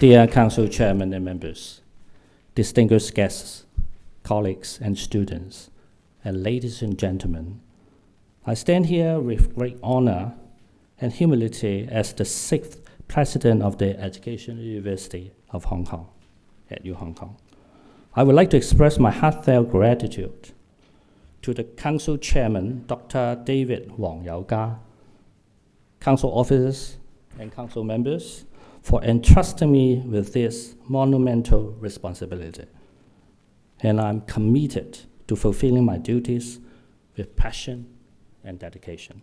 Dear Council Chairman and members, distinguished guests, colleagues and students, and ladies and gentlemen, I stand here with great honor and humility as the 6th President of the Educational University of Hong Kong, EDU Hong Kong. I would like to express my heartfelt gratitude to the Council Chairman, Dr. David Wong Yao Ga, Council officers and Council members for entrusting me with this monumental responsibility. And I'm committed to fulfilling my duties with passion and dedication.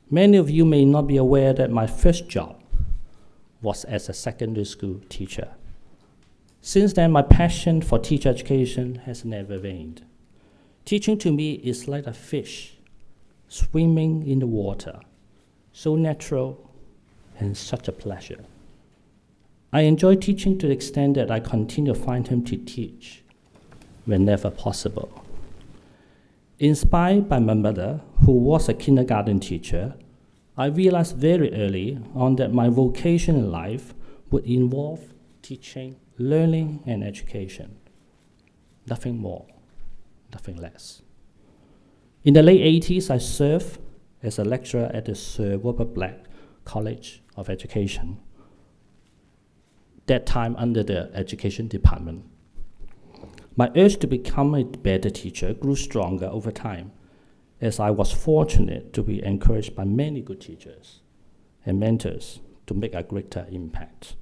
Many of you may not be aware that my first job was as a secondary school teacher. Since then, my passion for teacher education has never waned. Teaching to me is like a fish swimming in the water, so natural and such a pleasure. I enjoy teaching to the extent that I continue to find time to teach whenever possible. Inspired by my mother, who was a kindergarten teacher, I realized very early on that my vocation in life would involve teaching, learning, and education. Nothing more, nothing less. In the late 80s, I served as a lecturer at the Sir Robert Black College of Education, that time under the Education Department. My urge to become a better teacher grew stronger over time, as I was fortunate to be encouraged by many good teachers and mentors to make a greater impact.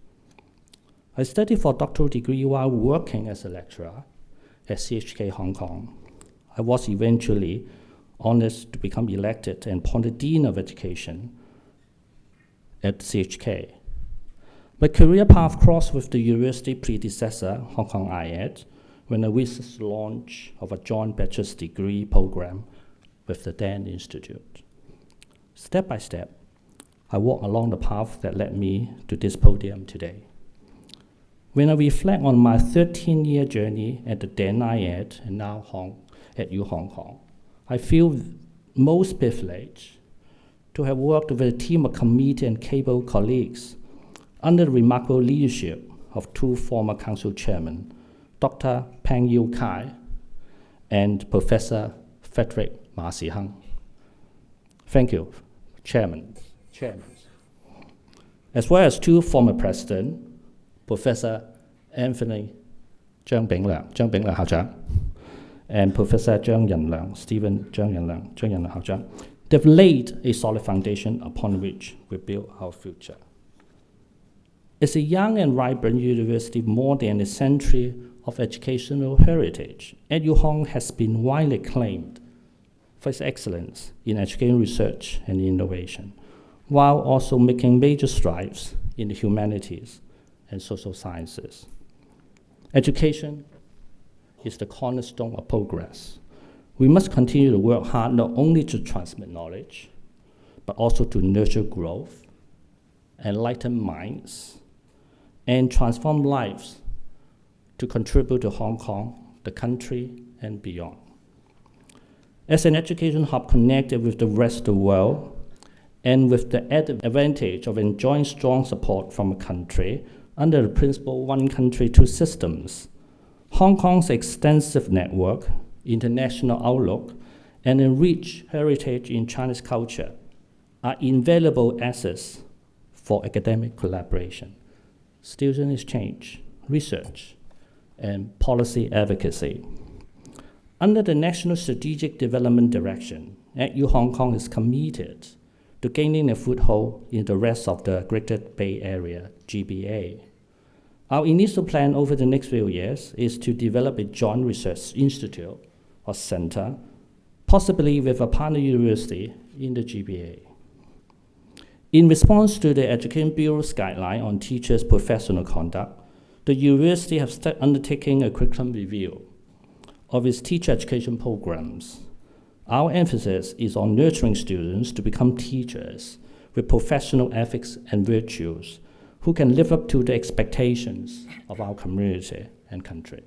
I studied for a doctoral degree while working as a lecturer at CHK Hong Kong. I was eventually honored to become elected and appointed Dean of Education at CHK. My career path crossed with the university predecessor, Hong Kong IED, when I witnessed the launch of a joint bachelor's degree program with the Dan Institute. Step by step, I walked along the path that led me to this podium today. When I reflect on my 13-year journey at the Dan IED and now EDU Hong Kong, I feel most privileged to have worked with a team of committed and capable colleagues under the remarkable leadership of two former council chairmen, Dr. Peng Yu Kai and Professor Frederick Ma Si Hung. Thank you, Chairman. As well as two former presidents, Professor Anthony Zhang Binglang Hao Zhang, and Professor Zhang Yanliang, Stephen Zhang Yanliang Hao Zhang. They've laid a solid foundation upon which we build our future. As a young and vibrant university, more than a century of educational heritage, EDU Hong has been widely acclaimed for its excellence in education research and innovation, while also making major strides in the humanities and social sciences. Education is the cornerstone of progress. We must continue to work hard not only to transmit knowledge, but also to nurture growth, enlighten minds, and transform lives to contribute to Hong Kong, the country, and beyond. As an education hub connected with the rest of the world, and with the added advantage of enjoying strong support from a country under the principle one country, two systems, Hong Kong's extensive network, international outlook, and enriched heritage in Chinese culture are invaluable assets for academic collaboration, student exchange, research, and policy advocacy. Under the National Strategic Development Direction, EDU Hong Kong is committed to gaining a foothold in the rest of the Greater Bay Area, GBA. Our initial plan over the next few years is to develop a joint research institute or center, possibly with a partner university in the GBA. In response to the Education Bureau's guideline on teachers' professional conduct, the university has undertaken a curriculum review of its teacher education programs. Our emphasis is on nurturing students to become teachers with professional ethics and virtues who can live up to the expectations of our community and country.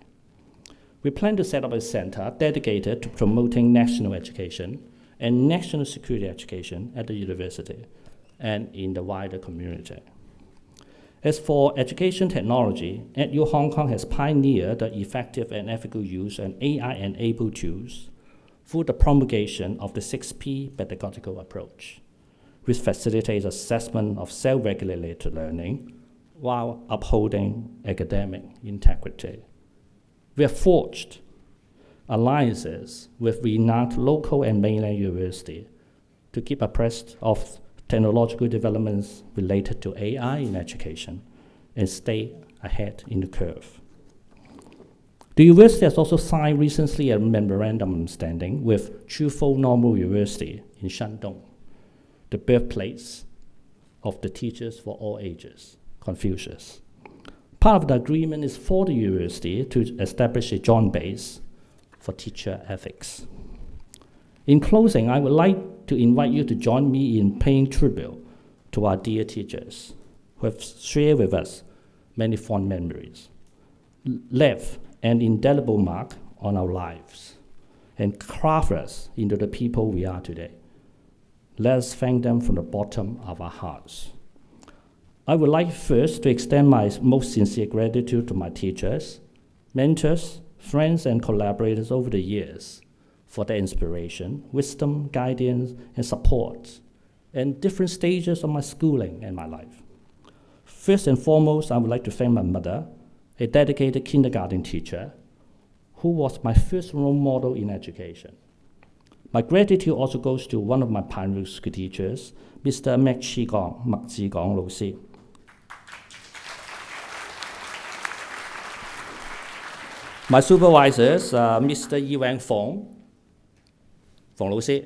We plan to set up a center dedicated to promoting national education and national security education at the university and in the wider community. As for education technology, EDU Hong Kong has pioneered the effective and ethical use of AI-enabled tools through the promulgation of the 6P pedagogical approach, which facilitates assessment of self-regulated learning while upholding academic integrity. We have forged alliances with renowned local and mainland universities to keep abreast of technological developments related to AI in education and stay ahead in the curve. The university has also signed recently a memorandum of understanding with Chufo Normal University in Shandong, the birthplace of the teachers for all ages, Confucius. Part of the agreement is for the university to establish a joint base for teacher ethics. In closing, I would like to invite you to join me in paying tribute to our dear teachers who have shared with us many fond memories, left an indelible mark on our lives, and craft us into the people we are today. Let us thank them from the bottom of our hearts. I would like first to extend my most sincere gratitude to my teachers, mentors, friends, and collaborators over the years for their inspiration, wisdom, guidance, and support in different stages of my schooling and my life. First and foremost, I would like to thank my mother, a dedicated kindergarten teacher, who was my first role model in education. My gratitude also goes to one of my primary school teachers, Mr. Mak Zhigong 老師. My supervisors, Mr. Yi Wang Fong 老師,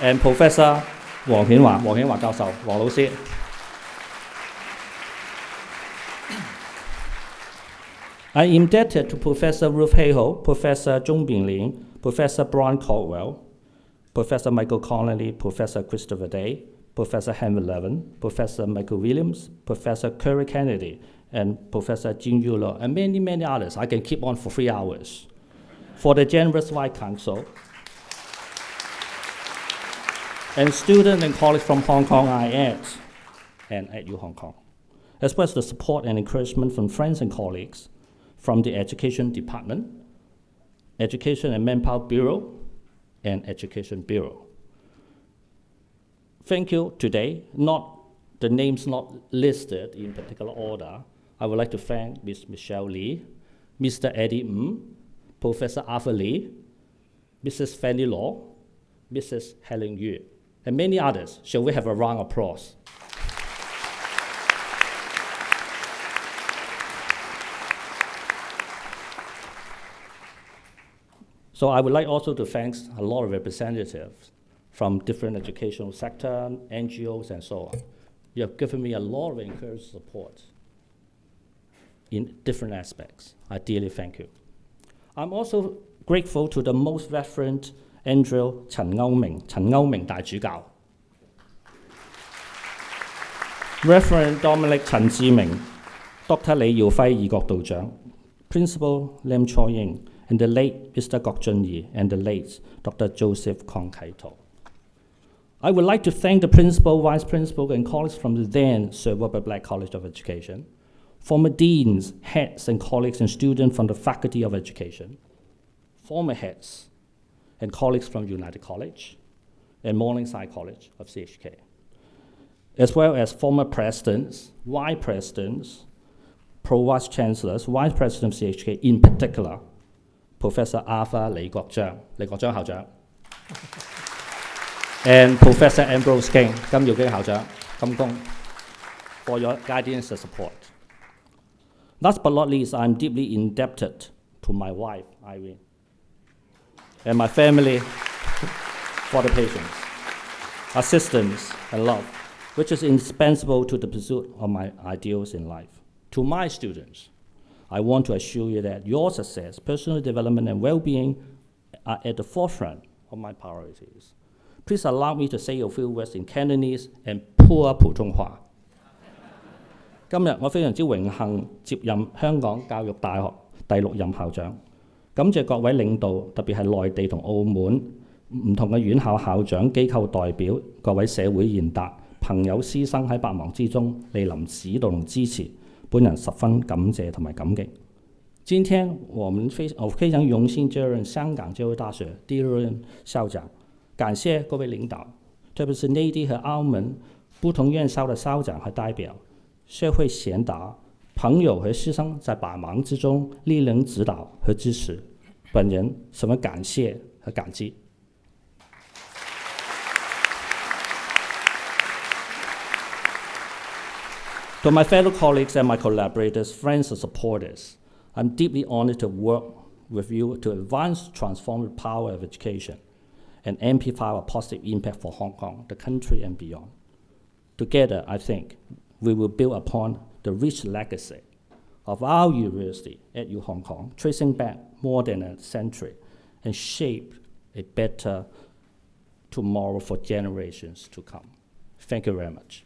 and Professor 黃顯華教授, 黃老師. I am indebted to Professor Ruth Hayhoe, Professor Zhong Bingling, Professor Brian Caldwell, Professor Michael Connolly, Professor Christopher Day, Professor Henry Levin, Professor Michael Williams, Professor Curry Kennedy, and Professor Jin Yulo, and many, many others. I can keep on for 3 hours. For the generous White Council, and students and colleagues from Hong Kong IED and EDU Hong Kong, as well as the support and encouragement from friends and colleagues from the Education Department, Education and Manpower Bureau, and Education Bureau. Thank you today. The names not listed in particular order. I would like to thank Ms. Michelle Lee, Mr. Eddie Professor Arthur Lee, Mrs. Fanny Law, Mrs. Helen Yu, and many others. Shall we have a round of applause? So I would like also to thank a lot of representatives from different educational sector, NGOs, and so on. You have given me a lot of encouraging support in different aspects. I dearly thank you. I'm also grateful to the most Reverend Andrew 陳歐明大主教, Reverend Dominic 陳志明, Dr. 李耀輝義國道長, Principal Lim Chor Ying, and the late Mr. Gok Jun Yi, and the late Dr. Joseph Kong Kai To. I would like to thank the principal, vice principal, and colleagues from the then Sir Robert Black College of Education, former deans, heads, and colleagues and students from the Faculty of Education, former heads and colleagues from United College and Morningside College of CHK, as well as former presidents, vice presidents, pro-vice chancellors, vice president of CHK, in particular, Professor Arthur 李國章校長, and Professor Ambrose King 金耀基校長, 金公, for your guidance and support. Last but not least, I'm deeply indebted to my wife, Irene, and my family for the patience, assistance, and love, which is indispensable to the pursuit of my ideals in life. To my students, I want to assure you that your success, personal development, and well-being are at the forefront of my priorities. Please allow me to say a few words in Cantonese and poor 普通話。今日我非常之榮幸接任香港教育大學第6任校長，感謝各位領導，特別係內地同澳門唔同嘅院校校長、機構代表、各位社會賢達、朋友師生喺百忙之中莅臨指導同支持，本人十分感謝同埋感激。今天我非常榮幸接任香港教育大學第6任校長，感謝各位領導，特別是內地和澳門不同院校的校長和代表、社會賢達、朋友和師生在百忙之中莅臨指導和支持，本人十分感謝和感激。To my fellow colleagues and my collaborators, friends and supporters, I'm deeply honored to work with you to advance transformative power of education and amplify our positive impact for Hong Kong, the country and beyond. Together, I think, we will build upon the rich legacy of our university at U Hong Kong, tracing back more than a century, and shape a better tomorrow for generations to come. Thank you very much.